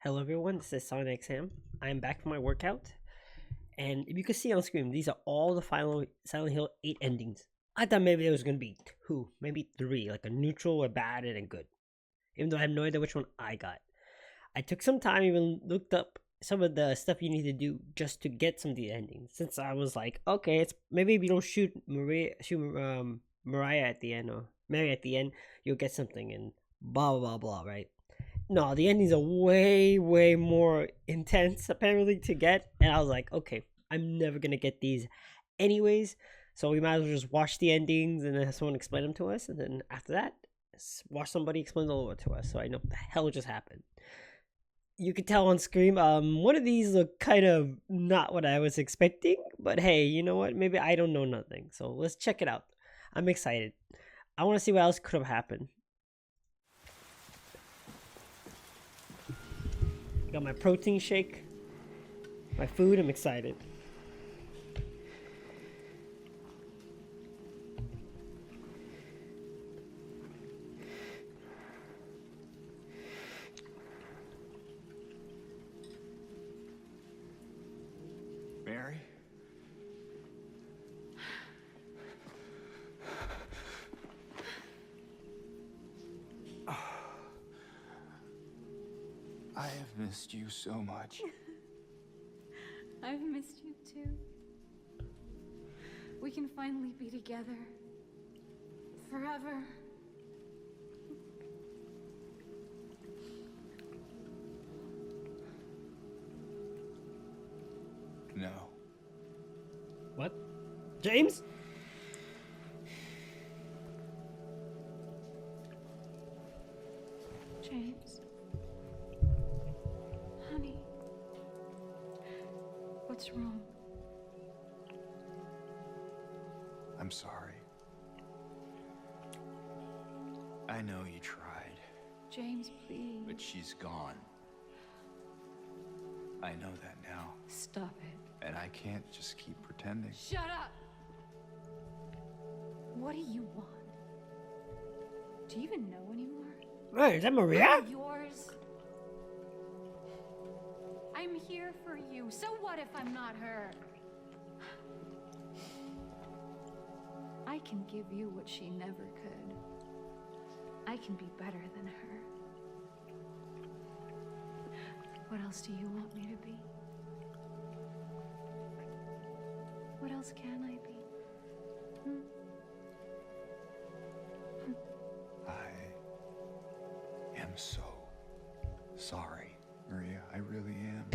Hello everyone, this is Sonic Sam. I'm back from my workout, and if you can see on screen, these are all the final Silent Hill 8 endings. I thought maybe there was gonna be 2, maybe 3, like a neutral, a bad, and a good. Even though I have no idea which one I got. I took some time, even looked up some of the stuff you need to do just to get some of the endings. Since I was like, okay, it's maybe if you don't shoot Mariah at the end or Mary at the end, you'll get something and blah blah blah, right? No, the endings are way more intense apparently to get, and I was like, okay, I'm never gonna get these anyways, so we might as well just watch the endings and then have someone explain them to us, and then after that, watch somebody explain it over to us, so I know what the hell just happened. You could tell on screen, one of these look kind of not what I was expecting, but hey, you know what? Maybe I don't know nothing, so let's check it out. I'm excited. I want to see what else could have happened. Got my protein shake, my food. I'm excited. Mary? I have missed you so much. I've missed you too. We can finally be together. Forever. No. What? James? James. Honey. What's wrong? I'm sorry. I know you tried, James, please. but she's gone. I know that now, Stop it. and I can't just keep pretending. Shut up! What do you want? Do you even know anymore? Hey, is that Maria? I'm yours. I'm here for you. So what if I'm not her? I can give you what she never could. I can be better than her. What else do you want me to be? What else can I be? I am so sorry, Maria. I really am.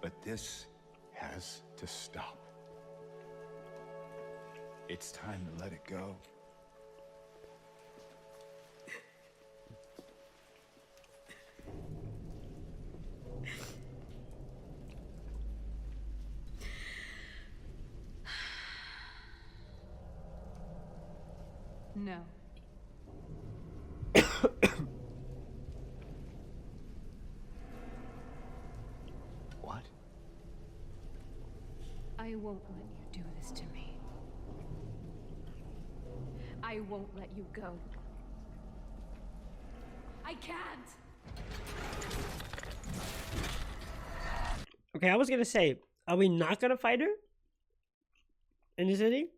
But this has to stop. It's time to let it go. No. What? I won't let you do this to me. I won't let you go. I can't! Okay, I was gonna say, are we not gonna fight her in the city?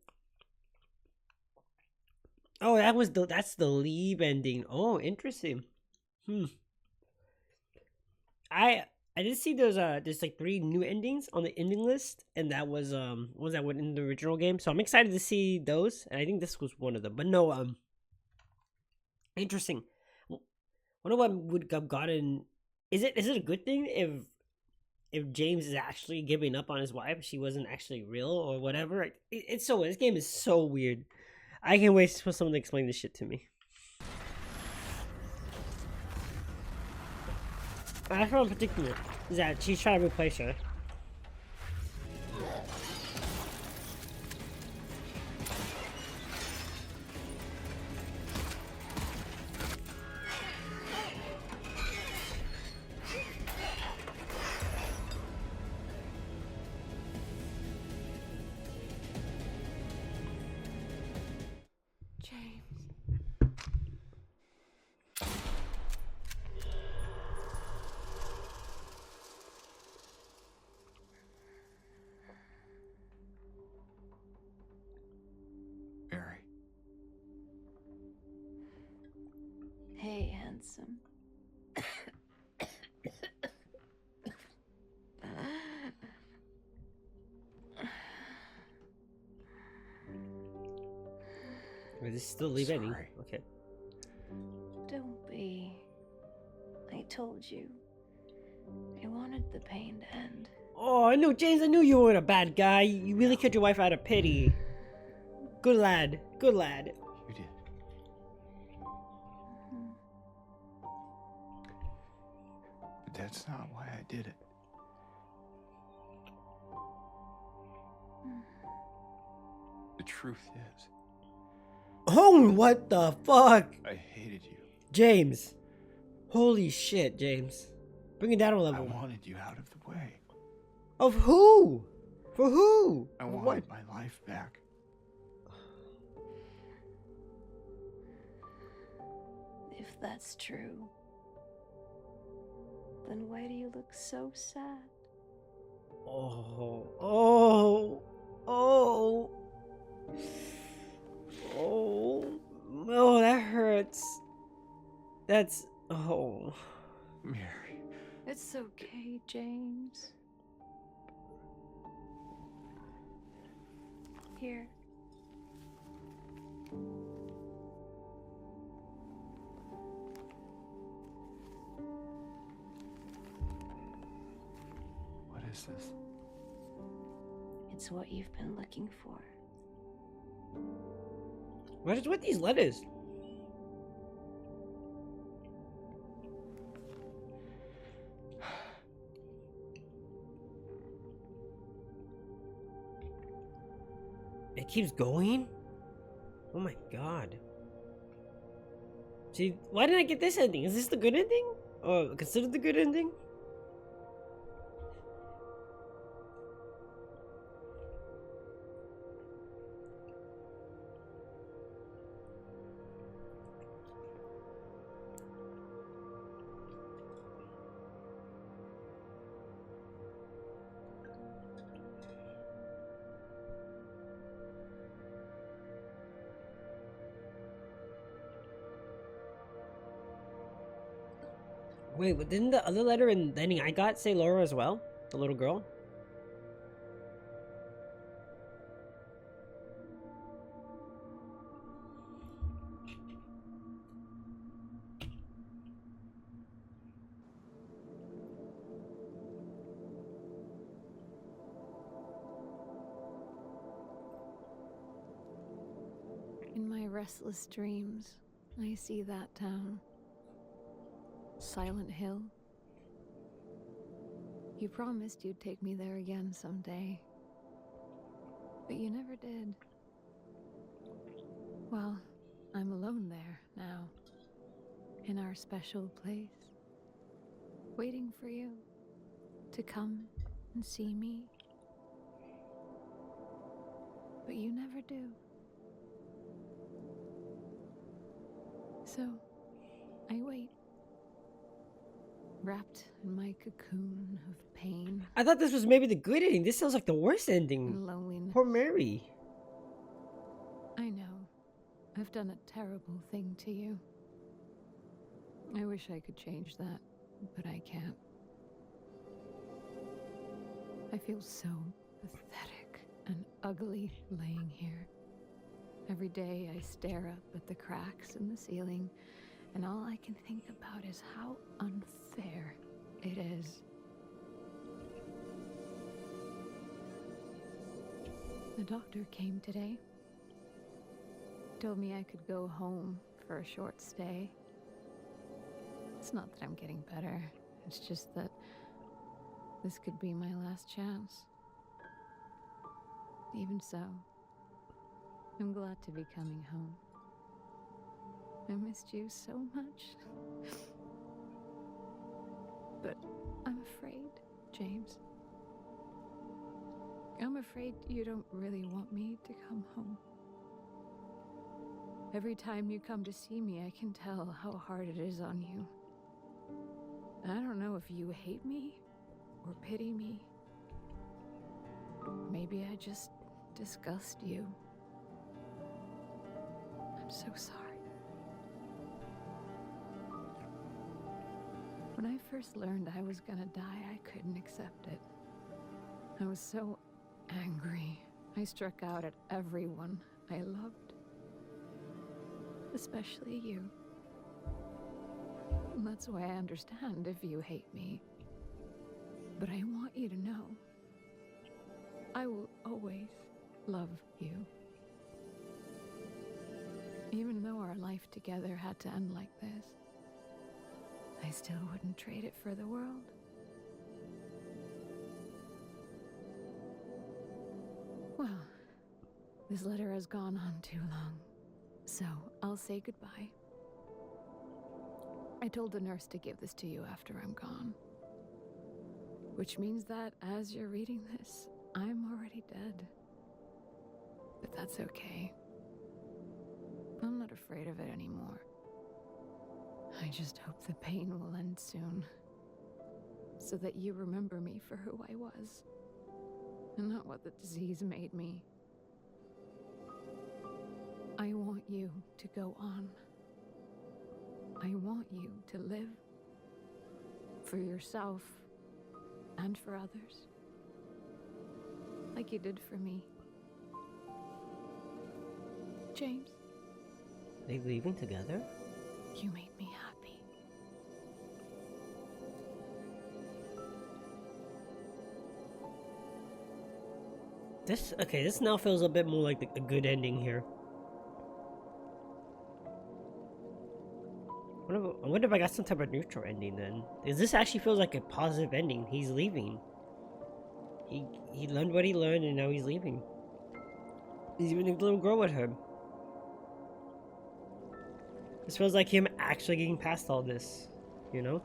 Oh, that's the leave ending. Oh, interesting. I did see there's like 3 new endings on the ending list, and that was that one in the original game. So I'm excited to see those, and I think this was one of them. But no, interesting. Wonder what would have gotten. Is it a good thing if James is actually giving up on his wife? She wasn't actually real or whatever. It's so this game is so weird. I can't wait for someone to explain this shit to me. That's what I'm predicting it, is that she's trying to replace her. handsome. Wait, this is still leave ending. Sorry. Okay. Don't be. I told you. I wanted the pain to end. Oh, I knew, James, I knew you weren't a bad guy. You really killed your wife out of pity. Good lad. Good lad. You did. But that's not why I did it. The truth is, Oh, what the fuck? I hated you. James. Holy shit, James. Bring it down a I level. wanted you out of the way. Of who? For who? I For wanted my life back. If that's true, then why do you look so sad? Oh, oh, oh, oh, oh, that hurts. That's, oh. Mary. It's okay, James. Here. What is this? It's what you've been looking for. What is with these letters? It keeps going? Oh my god. See, why didn't I get this ending? Is this the good ending? Or considered the good ending? Wait, but didn't the other letter in the ending I got say Laura as well? The little girl? In my restless dreams, I see that town. Silent Hill. You promised you'd take me there again someday. But you never did. Well, I'm alone there now. In our special place. Waiting for you to come and see me. But you never do. So, I wait. Wrapped in my cocoon of pain I thought this was maybe the good ending. This sounds like the worst ending. and loneliness. Poor Mary. I know. I've done a terrible thing to you. I wish I could change that, but I can't. I feel so pathetic and ugly laying here. Every day I stare up at the cracks in the ceiling, and all I can think about is how unfair it is. The doctor came today. Told me I could go home for a short stay. It's not that I'm getting better. It's just that this could be my last chance. Even so, I'm glad to be coming home. I missed you so much. But I'm afraid, James. I'm afraid you don't really want me to come home. Every time you come to see me, I can tell how hard it is on you. I don't know if you hate me or pity me. Maybe I just disgust you. I'm so sorry. When I first learned I was gonna die, I couldn't accept it. I was so angry. I struck out at everyone I loved. Especially you. And that's why I understand if you hate me. But I want you to know, I will always love you. Even though our life together had to end like this, I still wouldn't trade it for the world. Well, this letter has gone on too long, so I'll say goodbye. I told the nurse to give this to you after I'm gone. Which means that as you're reading this, I'm already dead. But that's okay. I'm not afraid of it anymore. I just hope the pain will end soon. So that you remember me for who I was. And not what the disease made me. I want you to go on. I want you to live. For yourself. And for others. Like you did for me. James. They leaving together? You made me happy. This now feels a bit more like a good ending here. I wonder if I got some type of neutral ending then. Because this actually feels like a positive ending. He's leaving. He learned what he learned and now he's leaving. He's even a little girl with him. This feels like him actually getting past all this, you know?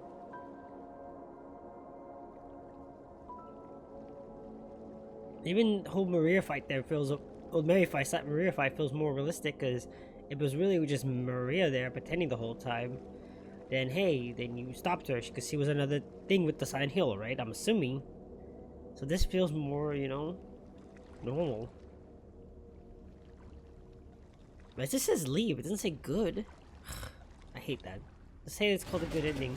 Even the whole Maria fight there feels, well, Maria fight feels more realistic because it was really just Maria there pretending the whole time. Then hey, then you stopped her because she was another thing with the Silent Hill, right? I'm assuming. So this feels more, you know, normal. But it just says leave, it doesn't say good. I hate that. Let's say it's called a good ending.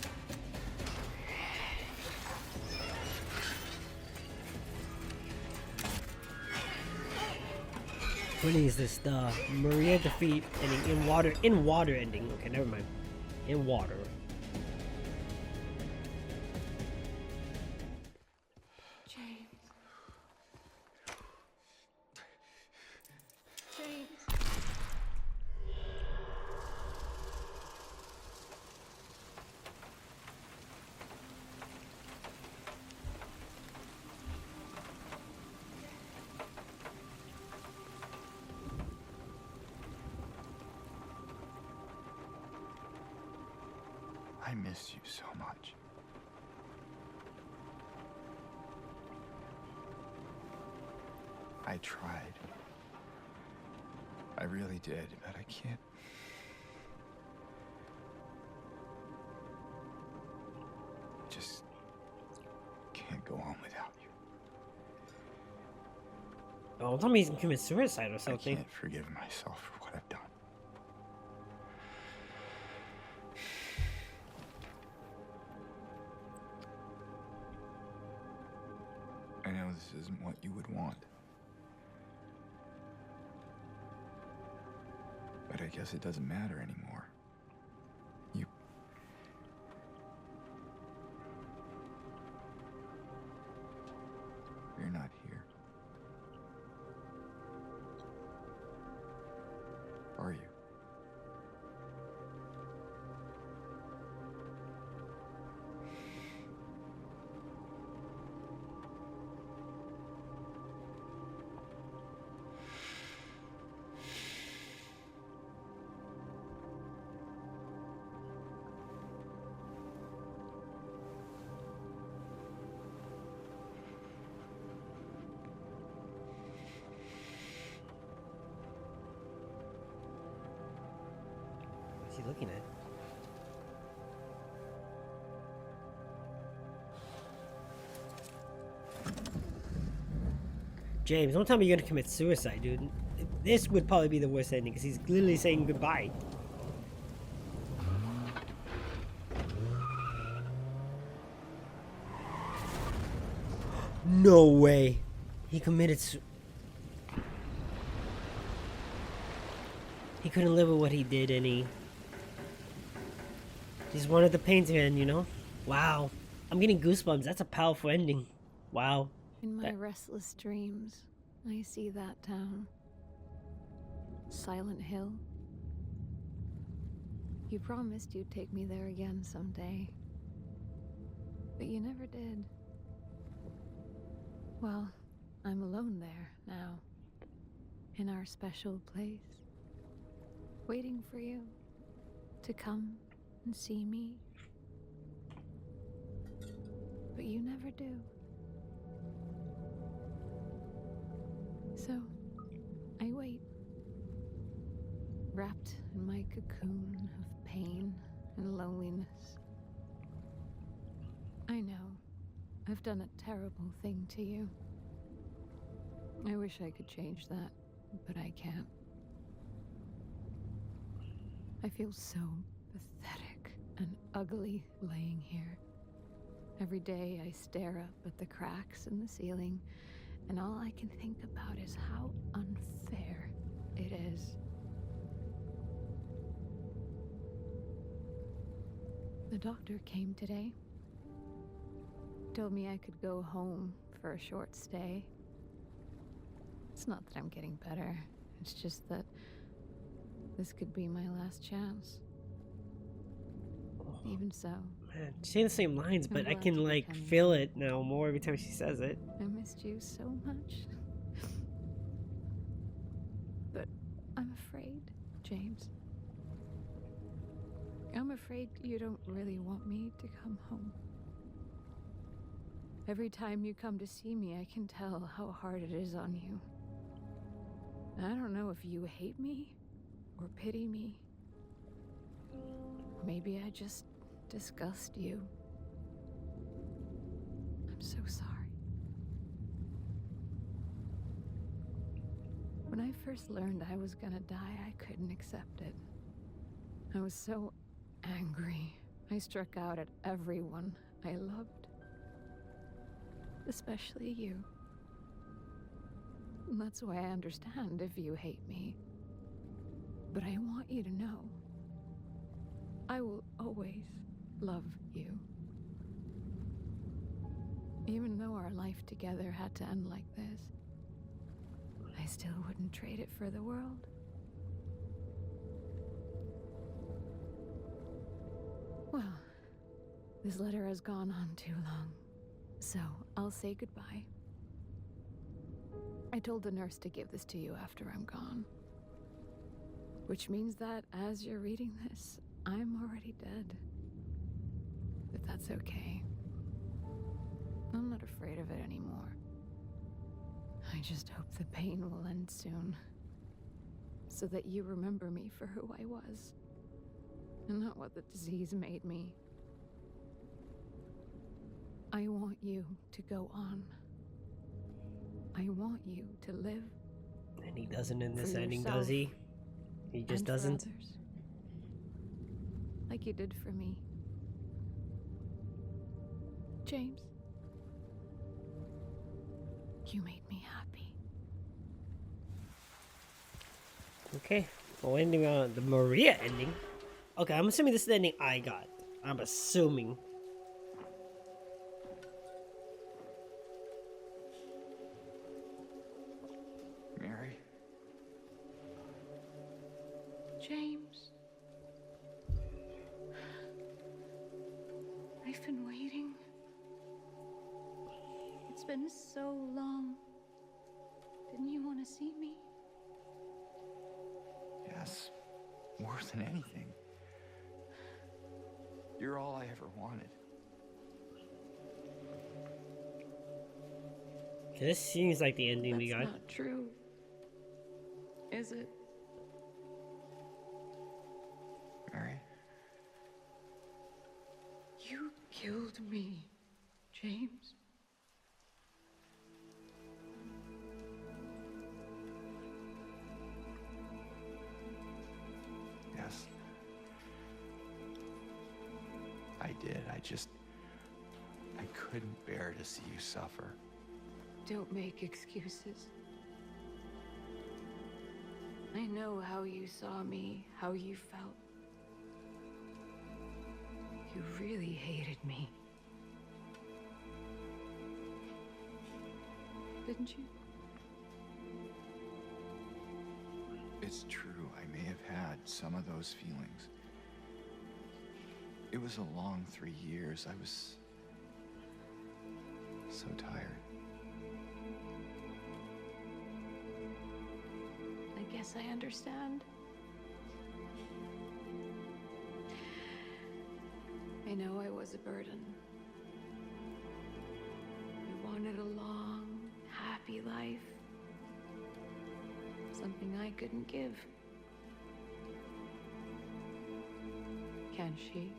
What is this? The Maria defeat ending in water ending. Okay, never mind. In water. James. James. I miss you so much. I tried. I really did, but I can't. Just can't go on without you. Oh, tell me he's gonna commit suicide or something. I can't forgive myself for what I've done. I know this isn't what you would want. But I guess it doesn't matter anymore. You're not here. Are you? What's he looking at? James, don't tell me you're gonna commit suicide, dude. This would probably be the worst ending because he's literally saying goodbye. No way. He committed. He couldn't live with what he did, and he just wanted the pain to end. You know? Wow. I'm getting goosebumps. That's a powerful ending. Wow. In my That. restless dreams, I see that town. Silent Hill. You promised you'd take me there again someday. But you never did. Well, I'm alone there now. In our special place. Waiting for you to come and see me. But you never do. So, I wait. Wrapped in my cocoon of pain and loneliness. I know, I've done a terrible thing to you. I wish I could change that, but I can't. I feel so pathetic and ugly laying here. Every day I stare up at the cracks in the ceiling, and all I can think about is how unfair it is. The doctor came today. Told me I could go home for a short stay. It's not that I'm getting better. It's just that this could be my last chance. Even so, Man, she's saying the same lines, I'm but I glad can to be like coming feel home. it now more every time she says it. I missed you so much. But I'm afraid, James. I'm afraid you don't really want me to come home. Every time you come to see me, I can tell how hard it is on you. I don't know if you hate me or pity me. Maybe I just disgust you. I'm so sorry. When I first learned I was gonna die, I couldn't accept it. I was so angry. I struck out at everyone I loved. Especially you. And that's why I understand if you hate me. But I want you to know, I will always love you. Even though our life together had to end like this, I still wouldn't trade it for the world. Well, this letter has gone on too long, so I'll say goodbye. I told the nurse to give this to you after I'm gone. Which means that as you're reading this, I'm already dead. But that's okay. I'm not afraid of it anymore. I just hope the pain will end soon. So that you remember me for who I was. And not what the disease made me. I want you to go on. I want you to live. And he doesn't in this For ending, yourself does he? He just and for doesn't. others. Like you did for me. James. You made me happy. Okay. Well, ending on the Maria ending. Okay, I'm assuming this is the ending I got. I'm assuming. Mary? James. I've been waiting. It's been so long. Didn't you want to see me? Yes, more than anything. You're all I ever wanted. Okay, this seems like the ending we That's got. not true. Is it? Mary? You killed me, James. Yes. I did. I couldn't bear to see you suffer. Don't make excuses. I know how you saw me, how you felt. You really hated me. Didn't you? It's true, I may have had some of those feelings. It was a long 3 years. I was so tired. I guess I understand. I know I was a burden. You wanted a long, happy life. Something I couldn't give. Can she?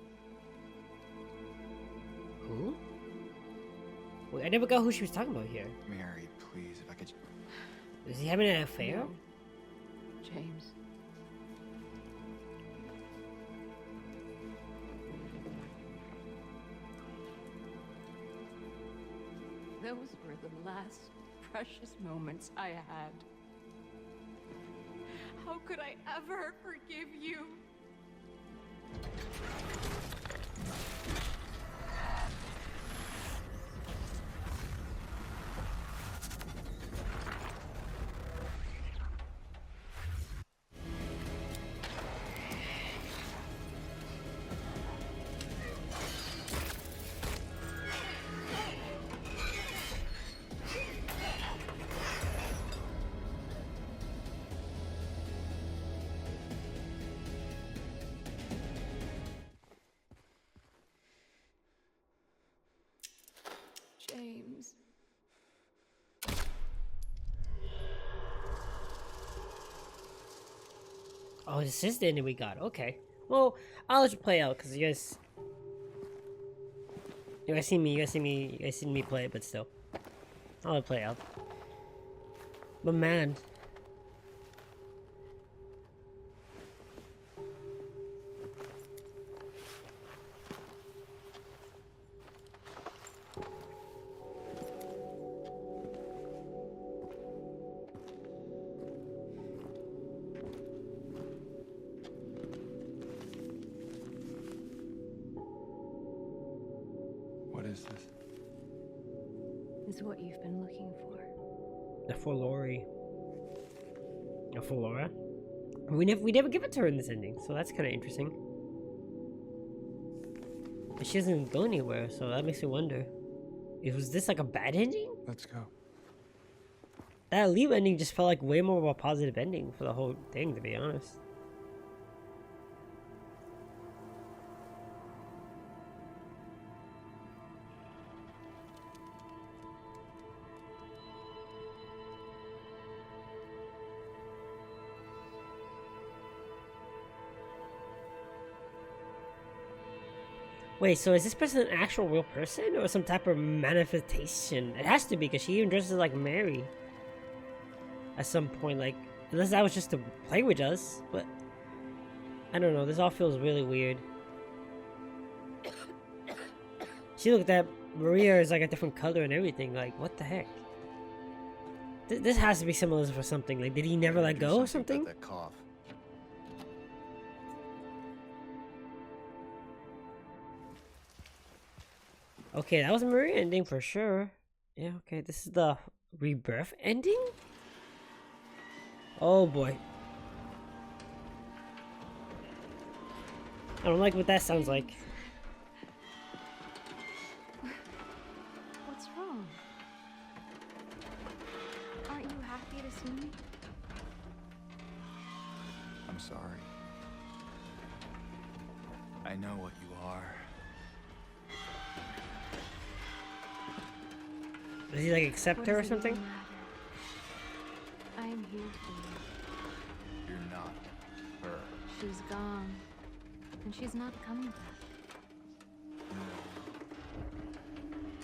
Who? Wait, I never got who she was talking about here. Mary, please, if I could... Is he having an affair? No. James. Those were the last precious moments I had. How could I ever forgive you? James. Oh, this is the ending we got. Okay. Well, I'll let you play out because you guys see me. You guys see me play it, but still, I'll let it play out. But man, What is this? Is what you've been looking for. the for Lori, for Laura. We never give it to her in this ending, so that's kind of interesting. But she doesn't go anywhere, so that makes me wonder. Was this like a bad ending? Let's go. That leave ending just felt like way more of a positive ending for the whole thing, to be honest. Wait, so is this person an actual real person or some type of manifestation? It has to be because she even dresses like Mary. At some point, like, unless that was just to play with us, but I don't know, this all feels really weird. She looked at Maria is like a different color and everything, like, what the heck? This has to be symbolism for something, like, did he never let go or something? That cough. Okay, that was a Maria ending for sure. Yeah, okay, this is the rebirth ending? Oh boy. I don't like what that sounds like. What's wrong? Aren't you happy to see me? I'm sorry. I know what you are. Does he like accept What her or does it something? even matter? I'm here for you. You're not her. She's gone. And she's not coming back.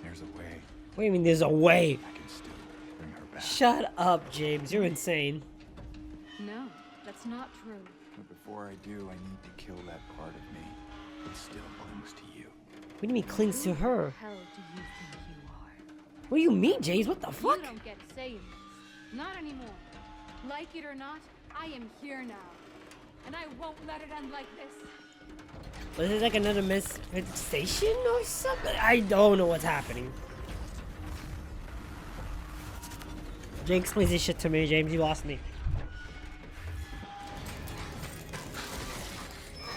There's a way. What do you mean there's a way? I can still bring her back. Shut up, James. You're insane. No, that's not true. But before I do, I need to kill that part of me that still clings to you. What do you mean clings to her? Who the hell do you think you are? What do you mean, James? What the fuck? You don't get say in this. Not anymore. Like it or not, I am here now. And I won't let it end like this. Was it like another manifestation or something? I don't know what's happening. Jake explains this shit to me, James. You lost me.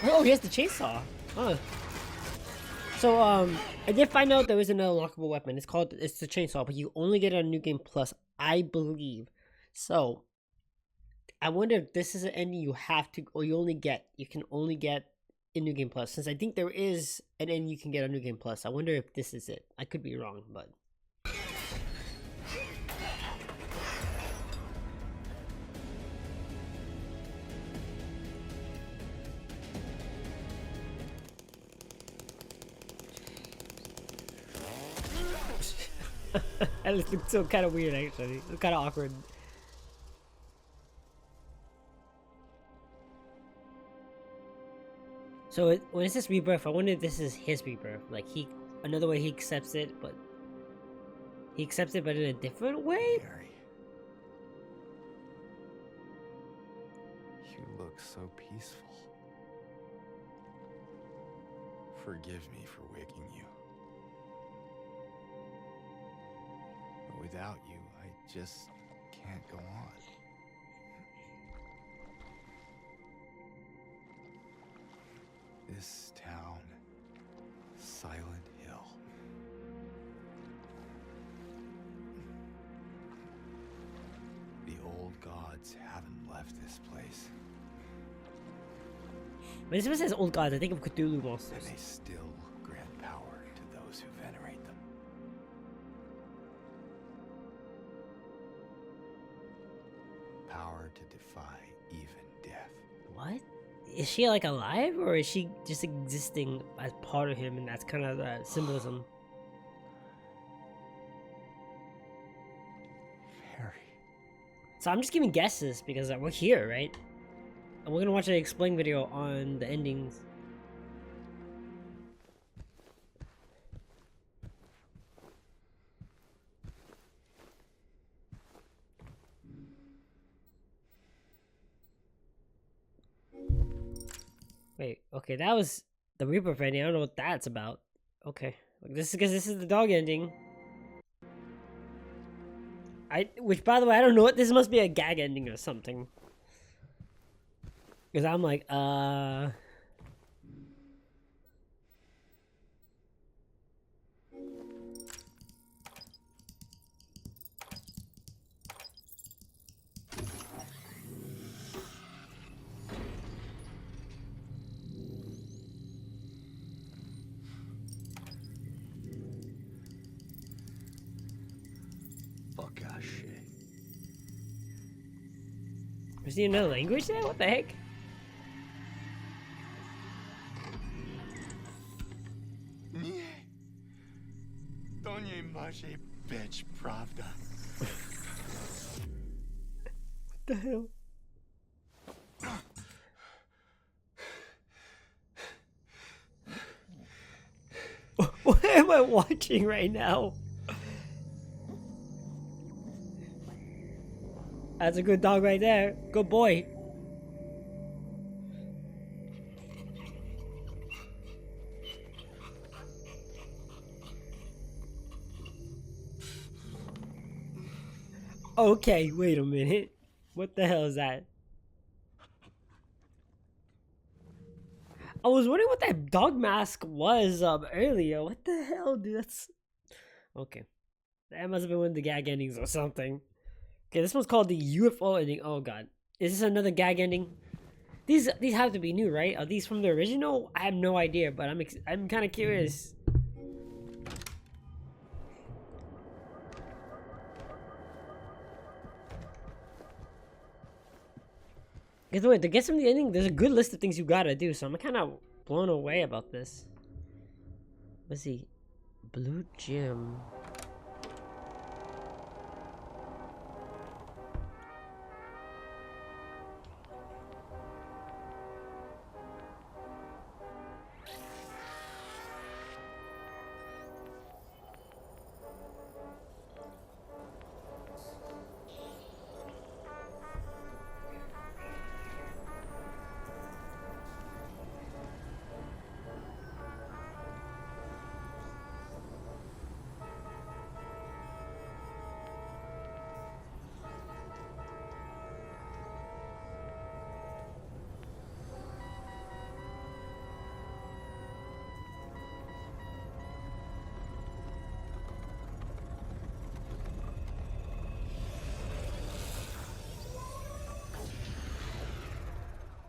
Oh, he has the chainsaw. Huh. So, I did find out there is another unlockable weapon. It's the chainsaw, but you only get it on New Game Plus, I believe. So, I wonder if this is an ending you have to, or you can only get in New Game Plus. Since I think there is an ending you can get on New Game Plus. I wonder if this is it. I could be wrong, but. That looks so kind of weird, actually. It's kind of awkward. So when it says rebirth, I wonder if this is his rebirth. Like another way he accepts it, but in a different way. Gary, you look so peaceful. Forgive me for waking you. But without you, I just can't go on. This town, Silent Hill. The old gods haven't left this place. When it says old gods, I think of Cthulhu And monsters. they still grant power to those who venerate them. Power to defy even death. What? Is she like alive, or is she just existing as part of him, and that's kind of the symbolism? Very. So I'm just giving guesses because we're here, right? And we're gonna watch an explain video on the endings. Wait, okay, that was the Reaper ending. I don't know what that's about. Okay, this is because this is the dog ending. Which, by the way, I don't know what this must be, a gag ending or something. Because I'm like, Fuck shit. is he another language there? What the heck? Nie. To nie może być prawda. What the hell? What am I watching right now? That's a good dog right there. Good boy. Okay, wait a minute. What the hell is that? I was wondering what that dog mask was earlier. What the hell, dude? That's okay. That must have been one of the gag endings or something. Okay, this one's called the UFO ending. Oh god, is this another gag ending? These have to be new, right? Are these from the original? I have no idea, but I'm kind of curious. Because wait, to get some of the ending, there's a good list of things you gotta do, so I'm kind of blown away about this. Let's see. Blue Gym.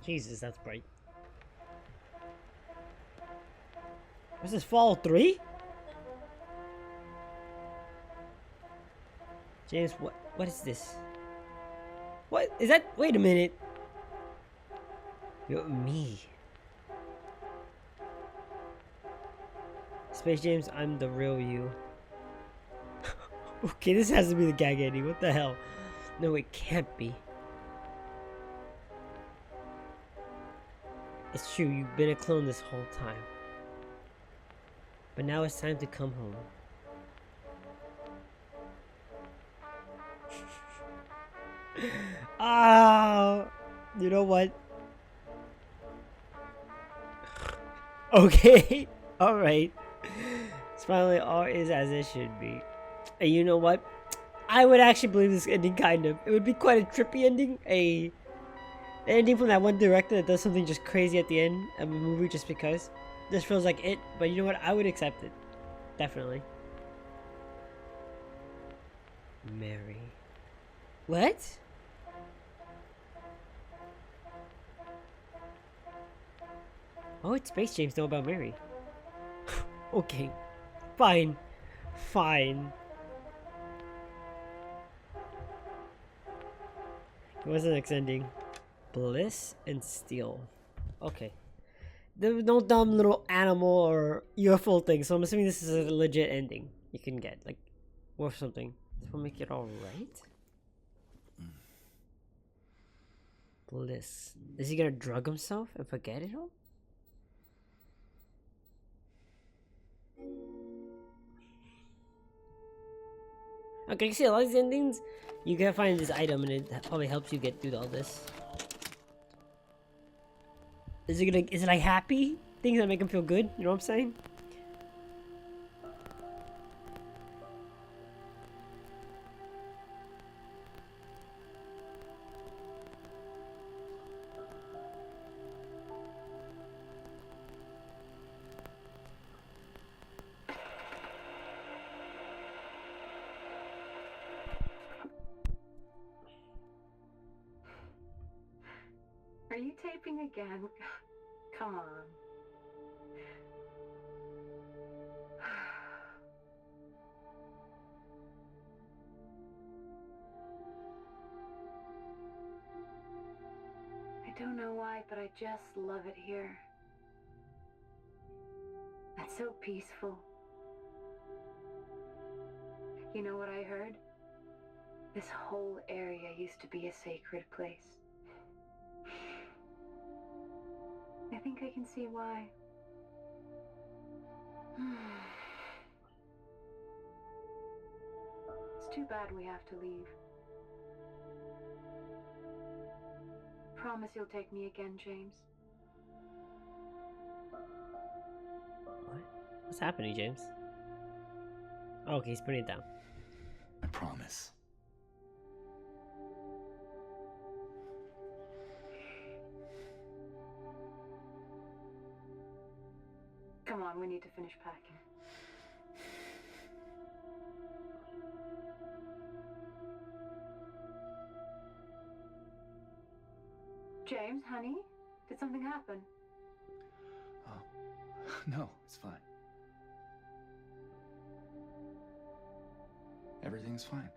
Jesus, that's bright. What's this, Fall 3? James, what is this? What is that? Wait a minute. You're me. Space James, I'm the real you. Okay, this has to be the gag ending. What the hell? No, it can't be. It's true, you've been a clone this whole time. But now it's time to come home. Ah, you know what? Okay, alright. Finally, all is as it should be. And you know what? I would actually believe this ending, kind of. It would be quite a trippy ending. An ending from that one director that does something just crazy at the end of a movie just because. This feels like it, but you know what? I would accept it. Definitely. Mary. What? Oh, it's Space James know about Mary. Okay. Fine. Fine. What's the next ending? Bliss and Steel. Okay. There was no dumb little animal or UFO thing, so I'm assuming this is a legit ending you can get, like, or something. This will make it alright? Bliss. Is he gonna drug himself and forget it all? Okay, you see a lot of these endings, you gotta find this item and it probably helps you get through all this. Is it like happy? Things that make him feel good? You know what I'm saying? Are you taping again? Come on. I don't know why, but I just love it here. It's so peaceful. You know what I heard? This whole area used to be a sacred place. I think I can see why. It's too bad we have to leave. Promise you'll take me again, James. What? What's happening, James? Oh, okay, he's putting it down. I promise. Come on, we need to finish packing. James, honey, did something happen? Oh, no, it's fine. Everything's fine.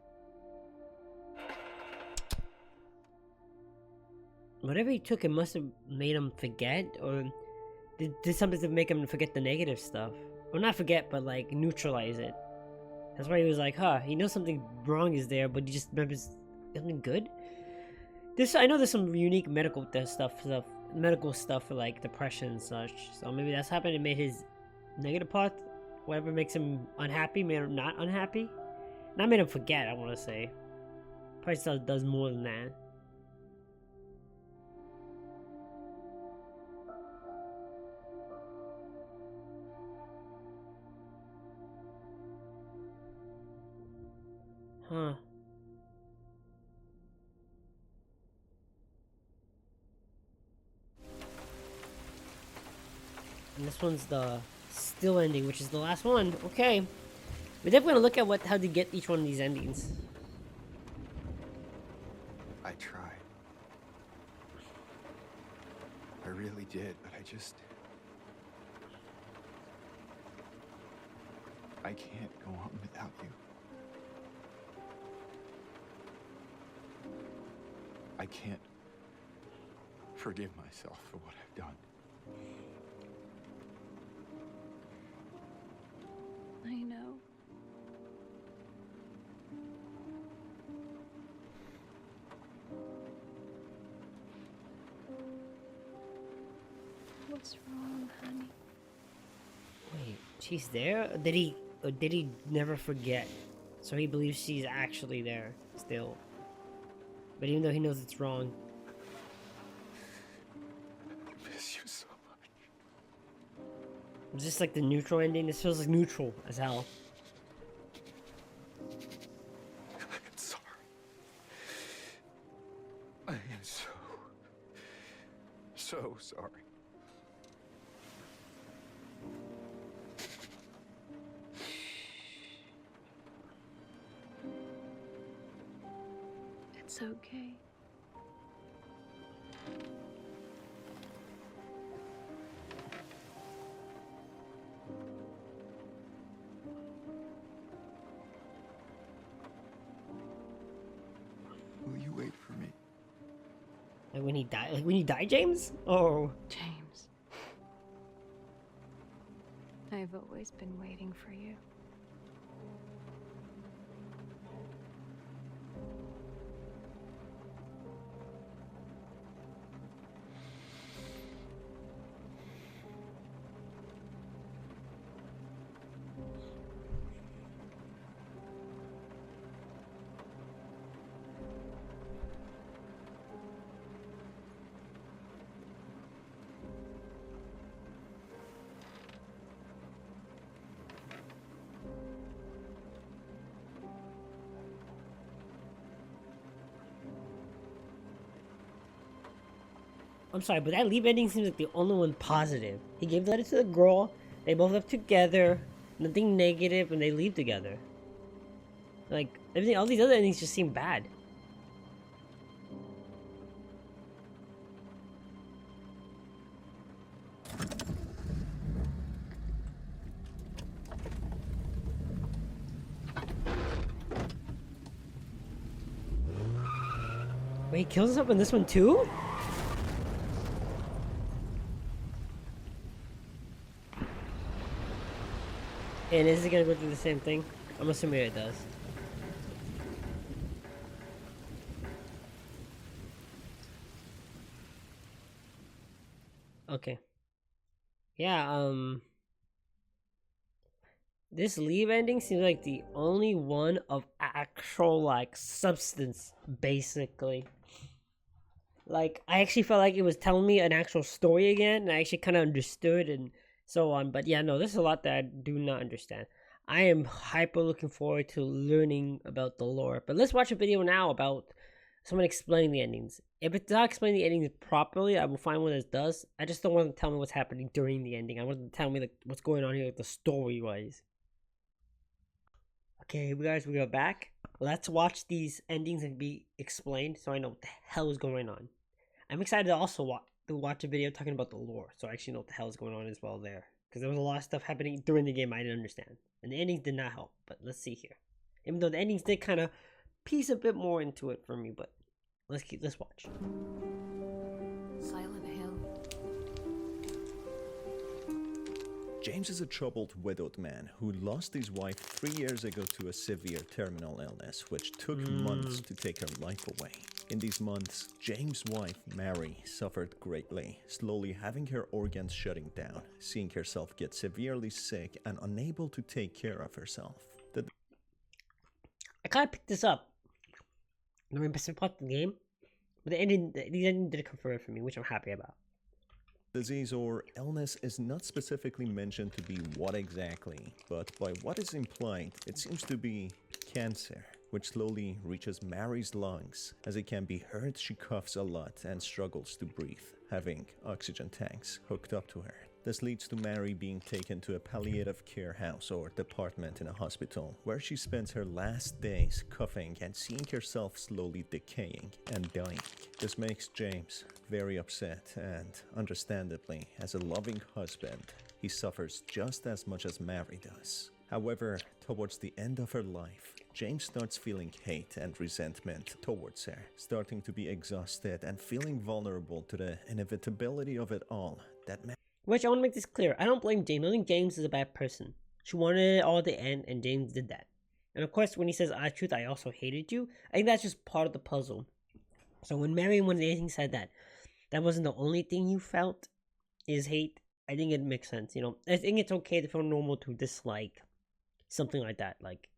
Whatever he took, it must have made him forget, or did something to make him forget the negative stuff. Well, not forget, but like neutralize it. That's why he was like, huh, he knows something wrong is there, but he just remembers something good. I know there's some unique medical medical stuff for like depression and such. So maybe that's happened. It made his negative part, whatever makes him unhappy, made him not unhappy. Not made him forget. I want to say, probably still does more than that. Huh. And this one's the still ending, which is the last one. Okay. We're definitely gonna look at how to get each one of these endings. I tried. really did, but I can't go on without you. I can't forgive myself for what I've done. I know. What's wrong, honey? Wait, she's there? Or did he never forget? So he believes she's actually there still. But even though he knows it's wrong. I miss you so much. It's just like the neutral ending. This feels like neutral as hell. I'm sorry. I am so sorry. It's okay. Will you wait for me? Like when he died. Like when you die, James? Oh. James. I've always been waiting for you. I'm sorry, but that leave ending seems like the only one positive. He gave the letter to the girl. They both live together. Nothing negative, and they leave together. Like everything, all these other endings just seem bad. Wait, he kills himself in this one too? And is it gonna go through the same thing? I'm assuming it does. Okay. Yeah, this leave ending seems like the only one of actual, like, substance, basically. Like, I actually felt like it was telling me an actual story again, and I actually kind of understood and so on. But yeah, no, there's a lot that I do not understand. I am hyper looking forward to learning about the lore. But let's watch a video now about someone explaining the endings. If it's not explaining the endings properly, I will find one that does. I just don't want to tell me what's happening during the ending. I want them to tell me like what's going on here, like the story wise. Okay, guys, we are back. Let's watch these endings and be explained so I know what the hell is going on. I'm excited to also watch a video talking about the lore, so I actually know what the hell is going on as well there. Because there was a lot of stuff happening during the game I didn't understand. And the endings did not help, but let's see here. Even though the endings did kind of piece a bit more into it for me, but let's watch. Silent Hill. James is a troubled, widowed man who lost his wife 3 years ago to a severe terminal illness, which took months to take her life away. In these months, James' wife, Mary, suffered greatly, slowly having her organs shutting down, seeing herself get severely sick and unable to take care of herself. I kind of picked this up during the part of the game, but the ending didn't confirm it for me, which I'm happy about. Disease or illness is not specifically mentioned to be what exactly, but by what is implied, it seems to be cancer, which slowly reaches Mary's lungs. As it can be heard, she coughs a lot and struggles to breathe, having oxygen tanks hooked up to her. This leads to Mary being taken to a palliative care house or department in a hospital, where she spends her last days coughing and seeing herself slowly decaying and dying. This makes James very upset, and understandably, as a loving husband, he suffers just as much as Mary does. However, towards the end of her life, James starts feeling hate and resentment towards her, starting to be exhausted and feeling vulnerable to the inevitability of it all that Which I want to make this clear. I don't blame James. I don't think James is a bad person. She wanted it all to end, and James did that. And of course, when he says, truth, I also hated you, I think that's just part of the puzzle. So when Mary and when Nathan said that wasn't the only thing you felt is hate, I think it makes sense. I think it's okay to feel normal to dislike something like that. Like,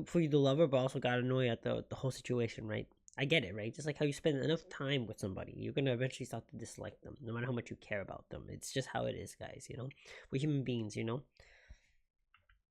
for you to love her, but also got annoyed at the whole situation, right? I get it, right? Just like how you spend enough time with somebody, you're gonna eventually start to dislike them, no matter how much you care about them. It's just how it is, guys. We're human beings.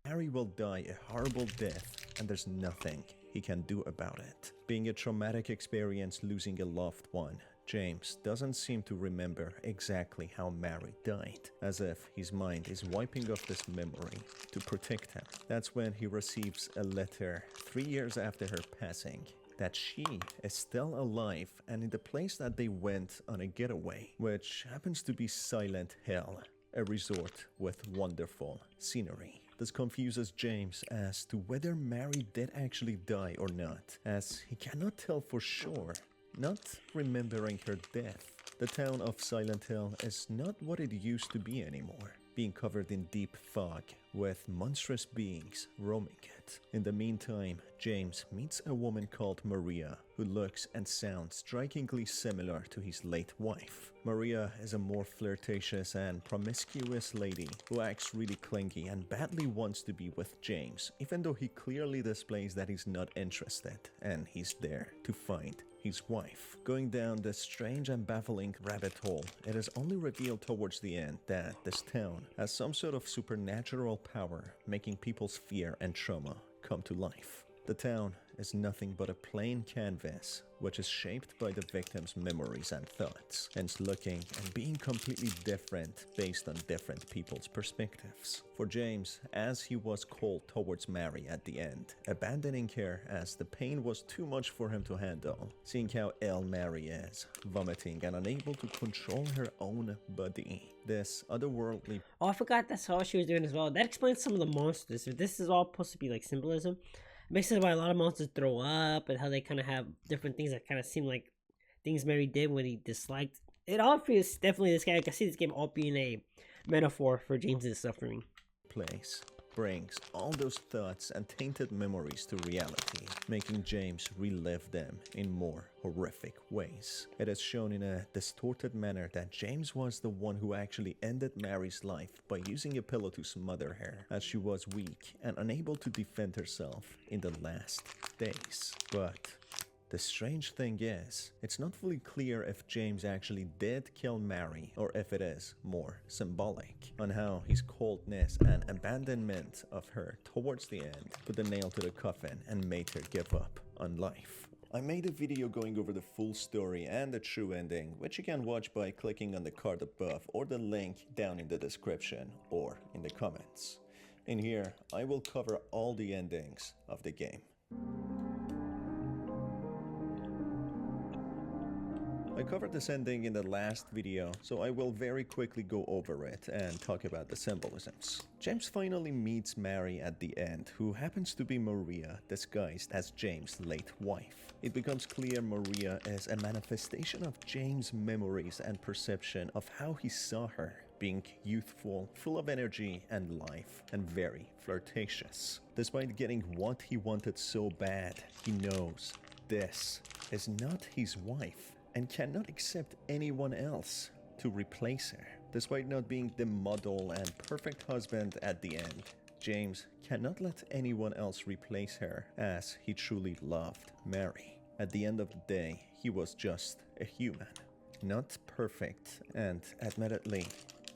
Harry will die a horrible death, and there's nothing he can do about it. Being a traumatic experience losing a loved one, James doesn't seem to remember exactly how Mary died, as if his mind is wiping off this memory to protect him. That's when he receives a letter 3 years after her passing, that she is still alive and in the place that they went on a getaway, which happens to be Silent Hill, a resort with wonderful scenery. This confuses James as to whether Mary did actually die or not, as he cannot tell for sure, not remembering her death. The town of Silent Hill is not what it used to be anymore, being covered in deep fog with monstrous beings roaming it. In the meantime, James meets a woman called Maria, who looks and sounds strikingly similar to his late wife. Maria is a more flirtatious and promiscuous lady who acts really clingy and badly wants to be with James, even though he clearly displays that he's not interested and he's there to find his wife. Going down this strange and baffling rabbit hole, it is only revealed towards the end that this town has some sort of supernatural power, making people's fear and trauma come to life. The town is nothing but a plain canvas, which is shaped by the victim's memories and thoughts, hence looking and being completely different based on different people's perspectives. For James, as he was cold towards Mary at the end, abandoning her as the pain was too much for him to handle, seeing how ill Mary is, vomiting and unable to control her own body, this otherworldly... Oh, I forgot that's how she was doing as well. That explains some of the monsters. If this is all supposed to be like symbolism, it makes sense why a lot of monsters throw up and how they kind of have different things that kind of seem like things Mary did when he disliked. It all feels definitely this guy. I can see this game all being a metaphor for James's suffering. Place brings all those thoughts and tainted memories to reality, making James relive them in more horrific ways. It is shown in a distorted manner that James was the one who actually ended Mary's life by using a pillow to smother her, as she was weak and unable to defend herself in the last days. But the strange thing is, it's not fully clear if James actually did kill Mary or if it is more symbolic on how his coldness and abandonment of her towards the end put the nail to the coffin and made her give up on life. I made a video going over the full story and the true ending, which you can watch by clicking on the card above or the link down in the description or in the comments. In here, I will cover all the endings of the game. I covered this ending in the last video, so I will very quickly go over it and talk about the symbolisms. James finally meets Mary at the end, who happens to be Maria, disguised as James' late wife. It becomes clear Maria is a manifestation of James' memories and perception of how he saw her, being youthful, full of energy and life, and very flirtatious. Despite getting what he wanted so bad, he knows this is not his wife and cannot accept anyone else to replace her. Despite not being the model and perfect husband at the end, James cannot let anyone else replace her, as he truly loved Mary. At the end of the day, he was just a human. Not perfect, and admittedly,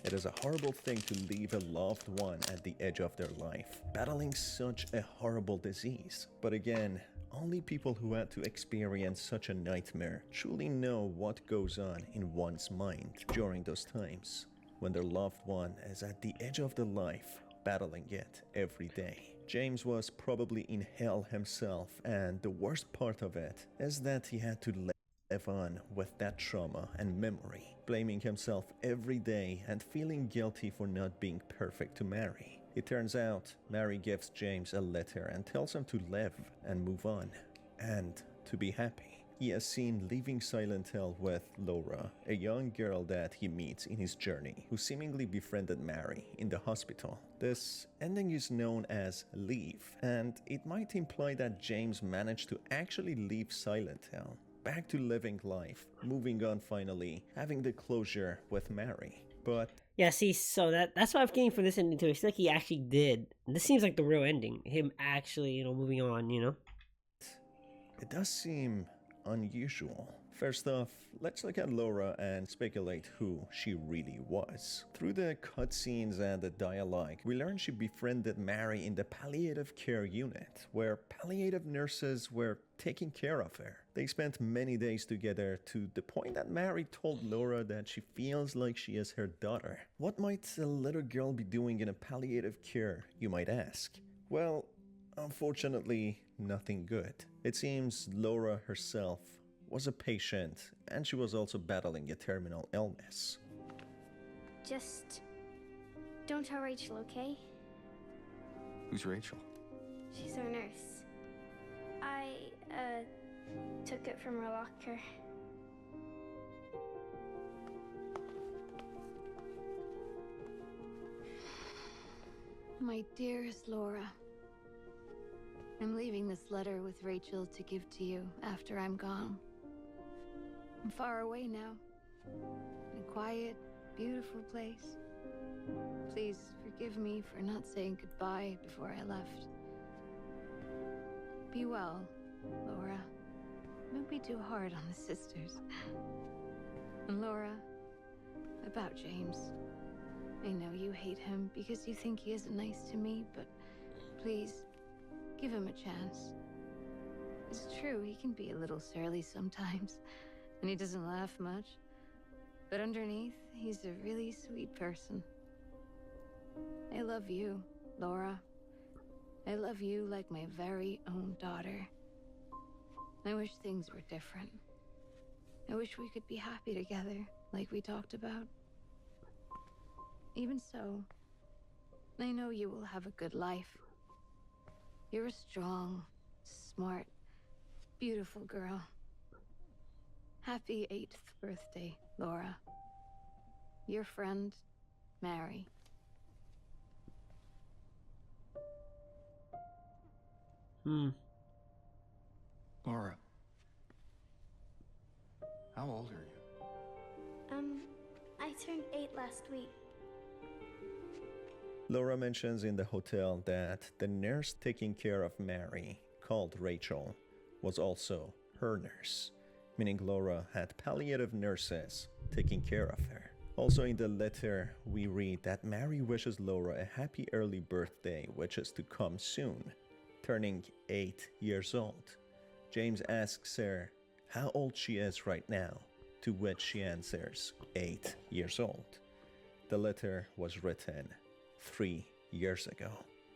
it is a horrible thing to leave a loved one at the edge of their life, battling such a horrible disease. But again, only people who had to experience such a nightmare truly know what goes on in one's mind during those times. when their loved one is at the edge of the life, battling it every day. James was probably in hell himself, and the worst part of it is that he had to live on with that trauma and memory, blaming himself every day and feeling guilty for not being perfect to Mary. It turns out Mary gives James a letter and tells him to live and move on, and to be happy. He is seen leaving Silent Hill with Laura, a young girl that he meets in his journey, who seemingly befriended Mary in the hospital. This ending is known as Leave, and it might imply that James managed to actually leave Silent Hill, back to living life, moving on finally, having the closure with Mary. But Yeah, see, so that's what I'm getting from this ending too. It's like he actually did. This seems like the real ending. Him actually, moving on, it does seem unusual. First off, let's look at Laura and speculate who she really was. Through the cutscenes and the dialogue, we learn she befriended Mary in the palliative care unit, where palliative nurses were taking care of her. They spent many days together to the point that Mary told Laura that she feels like she is her daughter. What might a little girl be doing in a palliative care, you might ask? Well, unfortunately, nothing good. It seems Laura herself was a patient, and she was also battling a terminal illness. Just don't tell Rachel, okay? Who's Rachel? She's our nurse. I, took it from her locker. My dearest Laura, I'm leaving this letter with Rachel to give to you after I'm gone. I'm far away now, in a quiet, beautiful place. Please forgive me for not saying goodbye before I left. Be well, Laura. Don't be too hard on the sisters. And Laura, about James. I know you hate him because you think he isn't nice to me, but please, give him a chance. It's true, he can be a little surly sometimes, and he doesn't laugh much. But underneath, he's a really sweet person. I love you, Laura. I love you like my very own daughter. I wish things were different. I wish we could be happy together, like we talked about. Even so, I know you will have a good life. You're a strong, smart, beautiful girl. Happy 8th birthday, Laura. Your friend, Mary. Laura. How old are you? I turned 8 last week. Laura mentions in the hotel that the nurse taking care of Mary, called Rachel, was also her nurse, meaning Laura had palliative nurses taking care of her. Also in the letter, we read that Mary wishes Laura a happy early birthday, which is to come soon, turning 8 years old. James asks her how old she is right now, to which she answers 8 years old. The letter was written 3 years ago.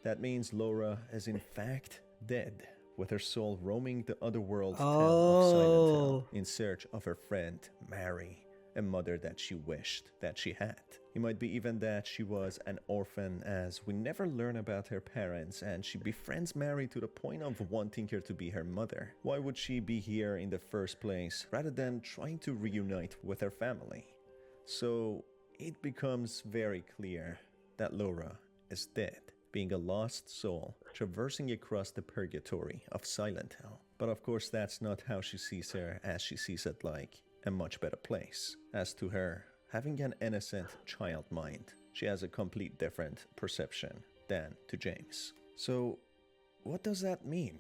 That means Laura is in fact dead, with her soul roaming the otherworld town of Silent Hill in search of her friend Mary, a mother that she wished that she had. It might be even that she was an orphan, as we never learn about her parents, and she befriends Mary to the point of wanting her to be her mother. Why would she be here in the first place, rather than trying to reunite with her family? So it becomes very clear that Laura is dead, being a lost soul traversing across the purgatory of Silent Hill. But of course that's not how she sees her, as she sees it like a much better place. As to her having an innocent child mind, she has a complete different perception than to James. So what does that mean?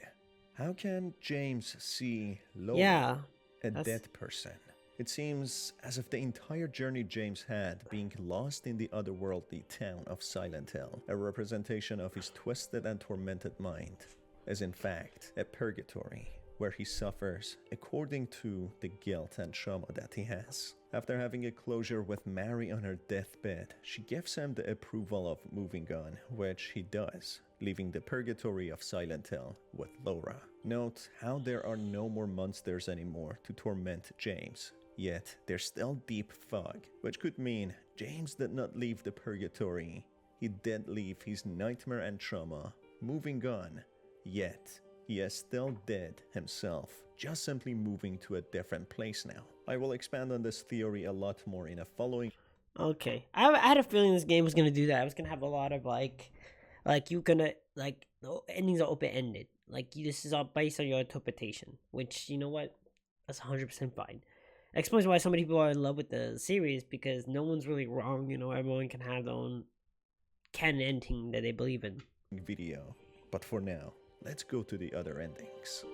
How can James see Laura, a dead person? It seems as if the entire journey James had, being lost in the otherworldly town of Silent Hill, a representation of his twisted and tormented mind, is in fact a purgatory where he suffers according to the guilt and trauma that he has. After having a closure with Mary on her deathbed, she gives him the approval of moving on, which he does, leaving the purgatory of Silent Hill with Laura. Note how there are no more monsters anymore to torment James, yet there's still deep fog, which could mean James did not leave the purgatory. He did leave his nightmare and trauma, moving on, yet he is still dead himself, just simply moving to a different place now. I will expand on this theory a lot more in a following. Okay, I had a feeling this game was gonna do that. I was gonna have a lot of like you gonna like the endings are open ended. Like this is all based on your interpretation, which you know what, that's 100% fine. It explains why so many people are in love with the series because no one's really wrong. You know, everyone can have their own canon ending that they believe in. Video, but for now, let's go to the other endings.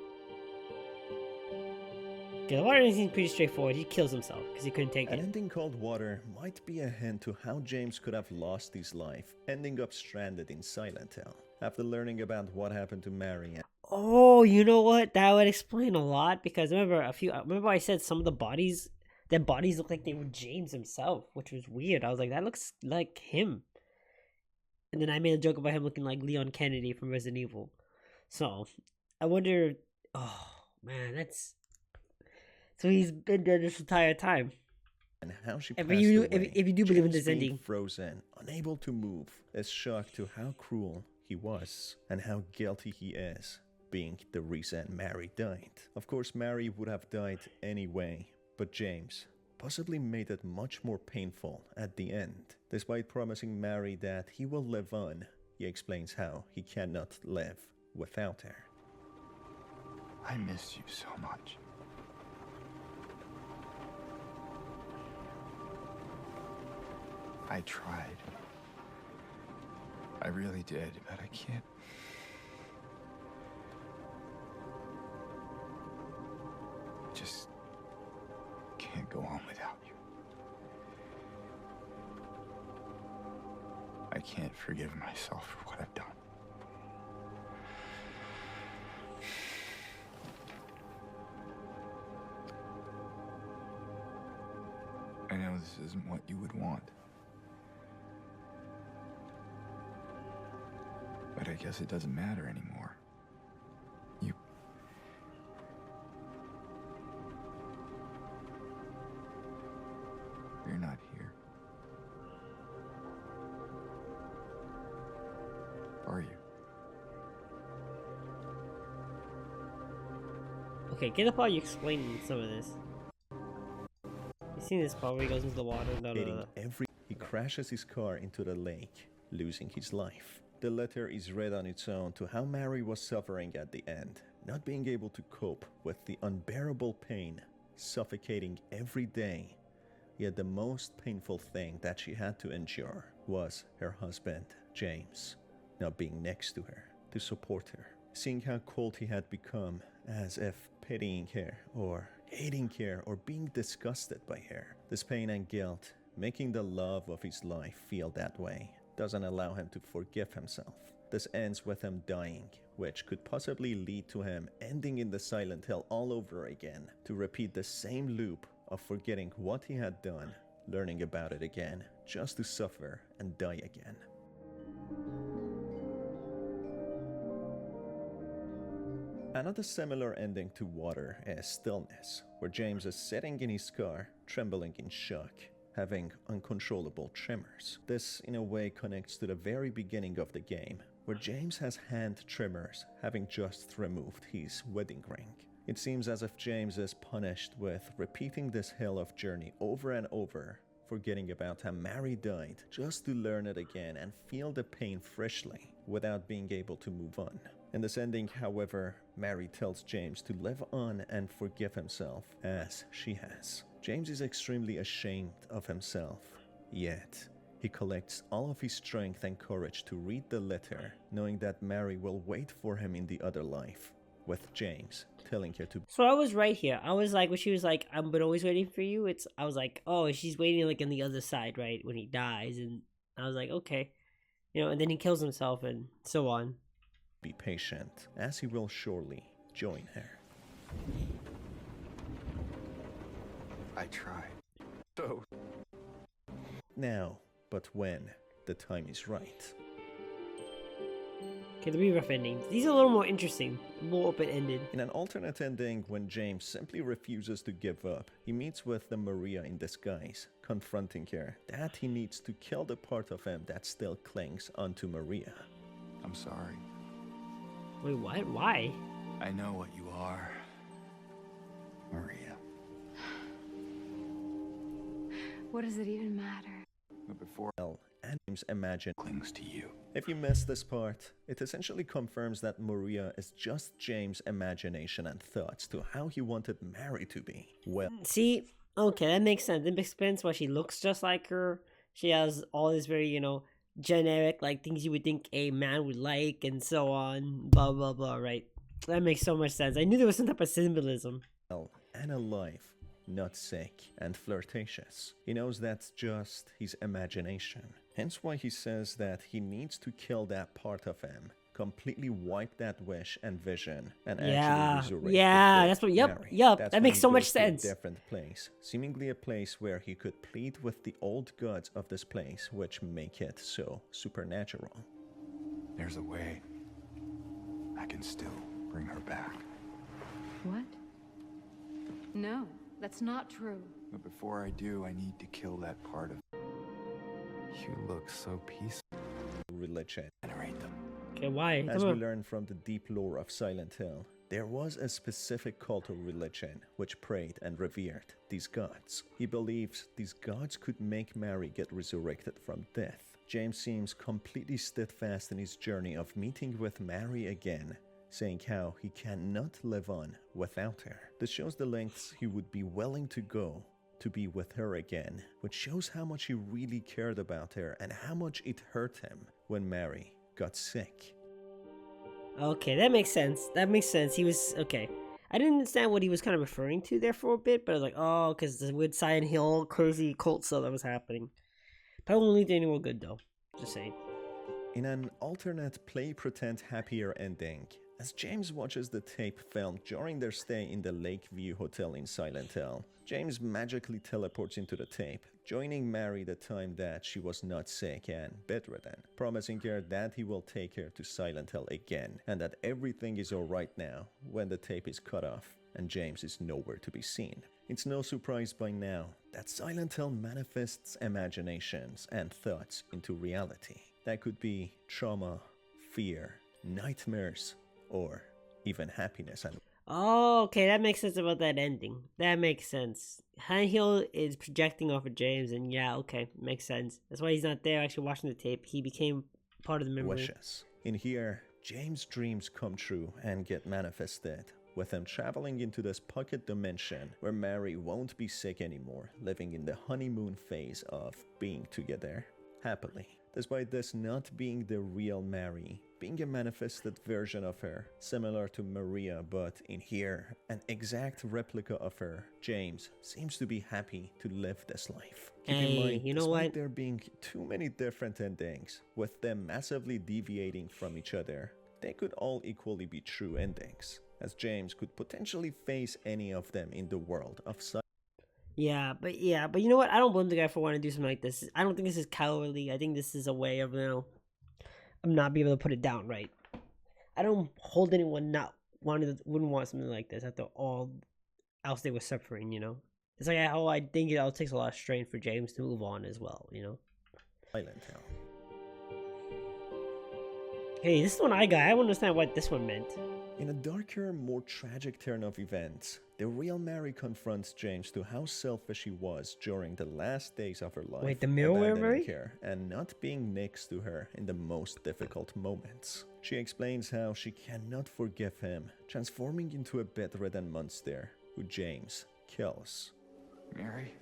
Okay, the water ending seems pretty straightforward. He kills himself because he couldn't take An it. ending called Water might be a hint to how James could have lost his life, ending up stranded in Silent Hill. After learning about what happened to Mary and Oh, you know what? That would explain a lot because remember I said some of the bodies, their bodies look like they were James himself, which was weird. I was like, that looks like him. And then I made a joke about him looking like Leon Kennedy from Resident Evil. So I wonder. Oh man, that's so he's been there this entire time. how she If passed you away. if you do believe in James this being ending, frozen, unable to move, is shocked to how cruel he was and how guilty he is, being the reason Mary died. Of course, Mary would have died anyway, but James possibly made it much more painful at the end. Despite promising Mary that he will live on, he explains how he cannot live without her. I miss you so much. I tried. I really did, but I can't. Just can't go on without you. I can't forgive myself for what I've done. I know this isn't what you would want. But I guess it doesn't matter anymore. You're not here. Are you? okay, get the part you explaining some of this. You seen this part where he goes into the water? No. He crashes his car into the lake, losing his life. The letter is read on its own to how Mary was suffering at the end, not being able to cope with the unbearable pain, suffocating every day. Yet the most painful thing that she had to endure was her husband, James, not being next to her, to support her. Seeing how cold he had become, as if pitying her, or hating her, or being disgusted by her. This pain and guilt, making the love of his life feel that way, doesn't allow him to forgive himself. This ends with him dying, which could possibly lead to him ending in the Silent Hill all over again, to repeat the same loop of forgetting what he had done, learning about it again, just to suffer and die again. Another similar ending to Water is Stillness, where James is sitting in his car, trembling in shock, having uncontrollable tremors. This, in a way, connects to the very beginning of the game, where James has hand tremors, having just removed his wedding ring. It seems as if James is punished with repeating this hell of journey over and over, forgetting about how Mary died, just to learn it again and feel the pain freshly, without being able to move on. In this ending, however, Mary tells James to live on and forgive himself, as she has. James is extremely ashamed of himself, yet he collects all of his strength and courage to read the letter, knowing that Mary will wait for him in the other life, with James telling her to. So I was right here. I was like, when she was like, "I'm but always waiting for you." I was like, oh, she's waiting like on the other side, right, when he dies, and I was like, okay, you know, and then he kills himself and so on. Be patient, as he will surely join her. I tried. So Now, but when the time is right. Okay, the be rough endings. These are a little more interesting, more open-ended. In an alternate ending, when James simply refuses to give up, he meets with the Maria in disguise, confronting her that he needs to kill the part of him that still clings onto Maria. I'm sorry. Wait, what? Why? I know what you are, Maria. What does it even matter? But before And James imagine. clings to you. If you missed this part, it essentially confirms that Maria is just James' imagination and thoughts to how he wanted Mary to be. Well, See, okay, that makes sense. It makes sense why she looks just like her. She has all this very, generic, like, things you would think a man would like, and so on, blah, blah, blah, right? That makes so much sense. I knew there was some type of symbolism. and alive, not sick and flirtatious. He knows that's just his imagination. Hence why he says that he needs to kill that part of him, completely wipe that wish and vision, and Yeah, actually resurrect yeah, the dead that's what- yep, Mary. yep, That's that when makes he so much goes to a sense. different place, seemingly a place where he could plead with the old gods of this place, which make it so supernatural. There's a way. I can still bring her back. What? No, that's not true. But before I do, I need to kill that part of you. Look so peaceful. Religion. Generate them. Okay, why? As Come we on. learn from the deep lore of Silent Hill, there was a specific cult or religion which prayed and revered these gods. He believes these gods could make Mary get resurrected from death. James seems completely steadfast in his journey of meeting with Mary again, saying how he cannot live on without her. This shows the lengths he would be willing to go to be with her again, which shows how much he really cared about her and how much it hurt him when Mary got sick. Okay, that makes sense. That makes sense. He was okay. I didn't understand what he was kind of referring to there for a bit, but I was like, oh, because the weird Silent Hill crazy cult stuff that was happening. Probably won't lead to anywhere good though. Just saying. In an alternate play pretend happier ending, as James watches the tape filmed during their stay in the Lakeview Hotel in Silent Hill, James magically teleports into the tape, joining Mary the time that she was not sick and bedridden, promising her that he will take her to Silent Hill again and that everything is alright now when the tape is cut off and James is nowhere to be seen. It's no surprise by now that Silent Hill manifests imaginations and thoughts into reality. That could be trauma, fear, nightmares, or even happiness and Oh, okay, that makes sense about that ending. That makes sense. Hill is projecting off of James, and yeah, okay, makes sense. That's why he's not there actually watching the tape. He became part of the memory. wishes. In here, James' dreams come true and get manifested, with him traveling into this pocket dimension where Mary won't be sick anymore, living in the honeymoon phase of being together happily. Despite this not being the real Mary, being a manifested version of her, similar to Maria, but in here, an exact replica of her, James seems to be happy to live this life. Keep in Hey, mind, you know despite what? there being too many different endings, with them massively deviating from each other, they could all equally be true endings, as James could potentially face any of them in the world of Yeah, but you know what? I don't blame the guy for wanting to do something like this. I don't think this is cowardly. I think this is a way of of not being able to put it down right. I don't hold anyone not wouldn't want something like this after all else they were suffering. It's like how I think it all takes a lot of strength for James to move on as well. Silent Hill. Hey, this is one I got. I don't understand what this one meant. In a darker, more tragic turn of events, the real Mary confronts James to how selfish he was during the last days of her life, Wait, the mirror abandoning Mary? her and not being next to her in the most difficult moments. She explains how she cannot forgive him, transforming into a bedridden monster who James kills. Mary?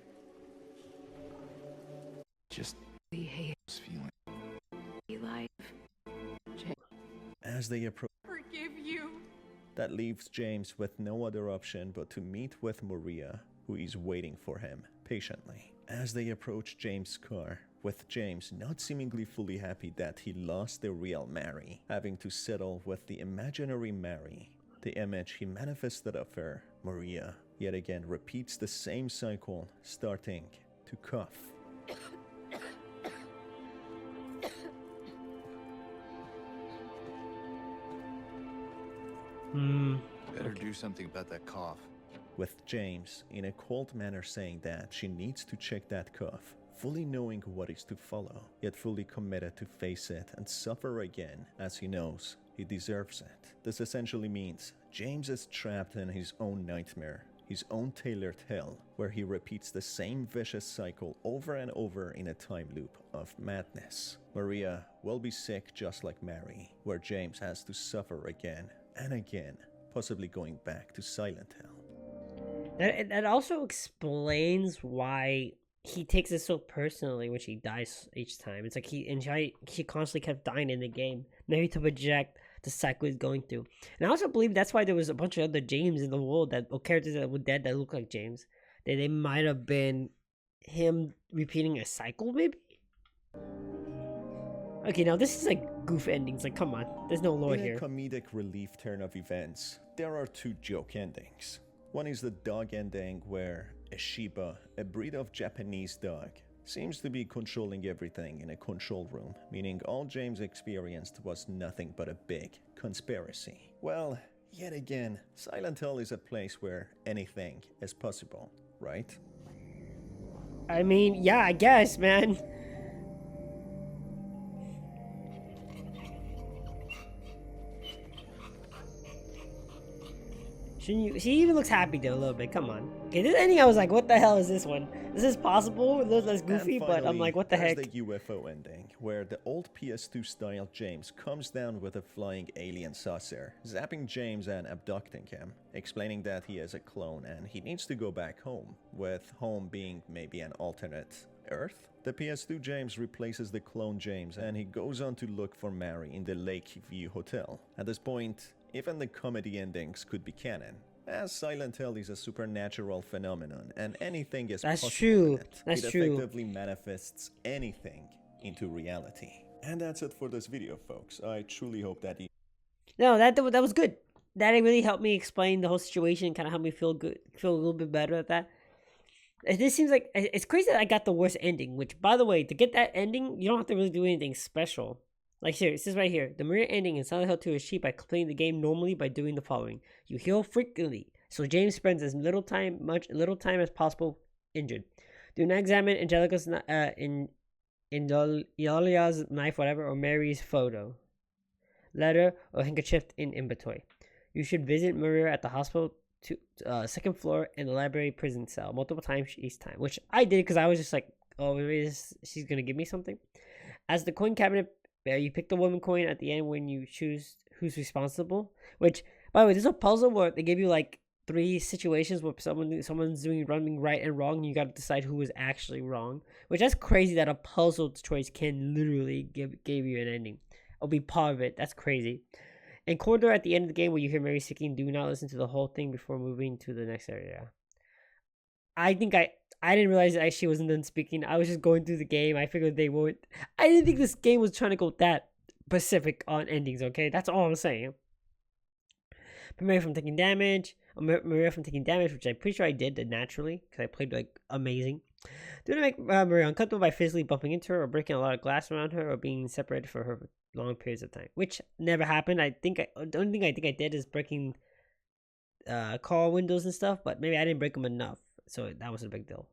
Just We hate this feeling. life. As they approach, Forgive you. that leaves James with no other option but to meet with Maria, who is waiting for him patiently. As they approach James' car, with James not seemingly fully happy that he lost the real Mary, having to settle with the imaginary Mary, The image he manifested of her, Maria, yet again repeats the same cycle, starting to cough. Better do something about that cough. With James in a cold manner saying that she needs to check that cough, fully knowing what is to follow, yet fully committed to face it and suffer again, as he knows he deserves it. This essentially means James is trapped in his own nightmare, his own tailored hell, where he repeats the same vicious cycle over and over in a time loop of madness. Maria will be sick just like Mary, where James has to suffer again and again, possibly going back to Silent Hill. That also explains why he takes it so personally when she dies each time. It's like she constantly kept dying in the game, maybe to project the cycle he's going through. And I also believe that's why there was a bunch of other James in the world, or characters that were dead that look like James. That they might have been him repeating a cycle, maybe. Okay, now this is like goof endings. Like, come on, there's no lore In here. a comedic relief turn of events, there are two joke endings. One is the dog ending, where a Shiba, a breed of Japanese dog, seems to be controlling everything in a control room, meaning all James experienced was nothing but a big conspiracy. Well, yet again, Silent Hill is a place where anything is possible, right? I mean, yeah, I guess, man. Shouldn't you? She even looks happy though a little bit. Come on. Okay, this ending, I was like, what the hell is this one? This is possible. It looks less goofy, And but I'm like, what the there's heck? the UFO ending, where the old PS2 style James comes down with a flying alien saucer, zapping James and abducting him, explaining that he is a clone and he needs to go back home, with home being maybe an alternate Earth. The PS2 James replaces the clone James and he goes on to look for Mary in the Lakeview Hotel. At this point, even the comedy endings could be canon, as Silent Hill is a supernatural phenomenon and anything is That's possible true. in it. That's it true. effectively manifests anything into reality. And that's it for this video, folks. I truly hope that you No, that was good. That really helped me explain the whole situation. Kind of helped me feel good, feel a little bit better at that. This seems like it's crazy that I got the worst ending. Which, by the way, to get that ending, you don't have to really do anything special. Like here, it says right here, the Maria ending in Silent Hill 2 is achieved by completing the game normally by doing the following: you heal frequently, so James spends as little time as possible injured. Do not examine Angelica's Iolia's knife, whatever, or Mary's photo, letter, or handkerchief in inventory. You should visit Maria at the hospital second floor in the library prison cell multiple times each time, which I did because I was just like, oh, maybe she's gonna give me something. As the coin cabinet, you pick the woman coin at the end when you choose who's responsible. Which, by the way, there's a puzzle where they give you like 3 situations where someone's doing running right and wrong, and you gotta decide who was actually wrong. Which, that's crazy that a puzzle choice can literally give you an ending or be part of it. That's crazy. And corridor at the end of the game where you hear Mary speaking, do not listen to the whole thing before moving to the next area. I think I didn't realize it actually wasn't done speaking. I was just going through the game. I figured they would. I didn't think this game was trying to go that specific on endings, okay? That's all I'm saying. Maria from taking damage. Maria from taking damage, which I'm pretty sure I did naturally because I played like amazing. Do not make Maria uncomfortable by physically bumping into her or breaking a lot of glass around her or being separated for her for long periods of time, which never happened. The only thing I think I did is breaking car windows and stuff, but maybe I didn't break them enough, so that was a big deal.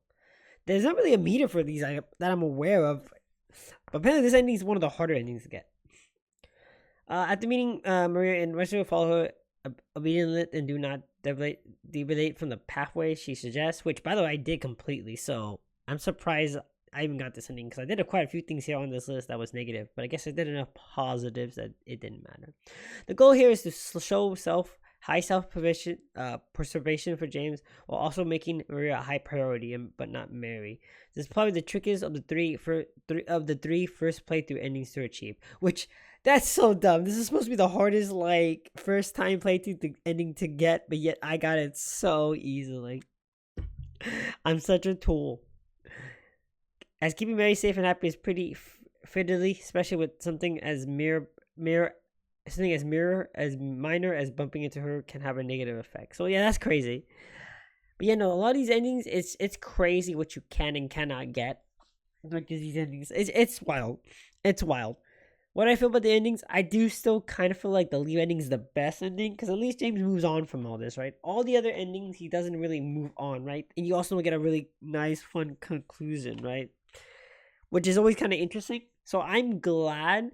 There's not really a meter for these that I'm aware of, but apparently this ending is one of the harder endings to get. At the meeting, Maria and Wesley will follow her obediently and do not deviate from the pathway she suggests, which, by the way, I did completely, so I'm surprised I even got this ending, because I did quite a few things here on this list that was negative, but I guess I did enough positives that it didn't matter. The goal here is to show high self-preservation for James, while also making Maria a high priority, but not Mary. This is probably the trickiest of the three first playthrough endings to achieve, which, that's so dumb. This is supposed to be the hardest, like, first time playthrough ending to get, but yet I got it so easily. I'm such a tool. As keeping Mary safe and happy is pretty fiddly, especially with something as mere something as minor as bumping into her can have a negative effect. So yeah, that's crazy. But yeah, no, a lot of these endings, it's crazy what you can and cannot get. Like these endings, it's wild. It's wild. What I feel about the endings, I do still kind of feel like the Leo ending is the best ending because at least James moves on from all this, right? All the other endings, he doesn't really move on, right? And you also get a really nice, fun conclusion, right? Which is always kind of interesting. So I'm glad.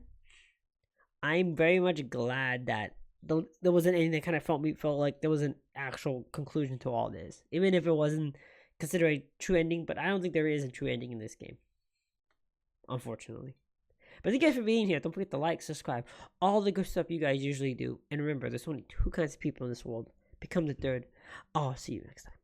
I'm very much glad that there was an ending that kind of felt like there was an actual conclusion to all this, even if it wasn't considered a true ending. But I don't think there is a true ending in this game, unfortunately. But thank you guys for being here. Don't forget to like, subscribe, all the good stuff you guys usually do. And remember, there's only two kinds of people in this world. Become the third. I'll see you next time.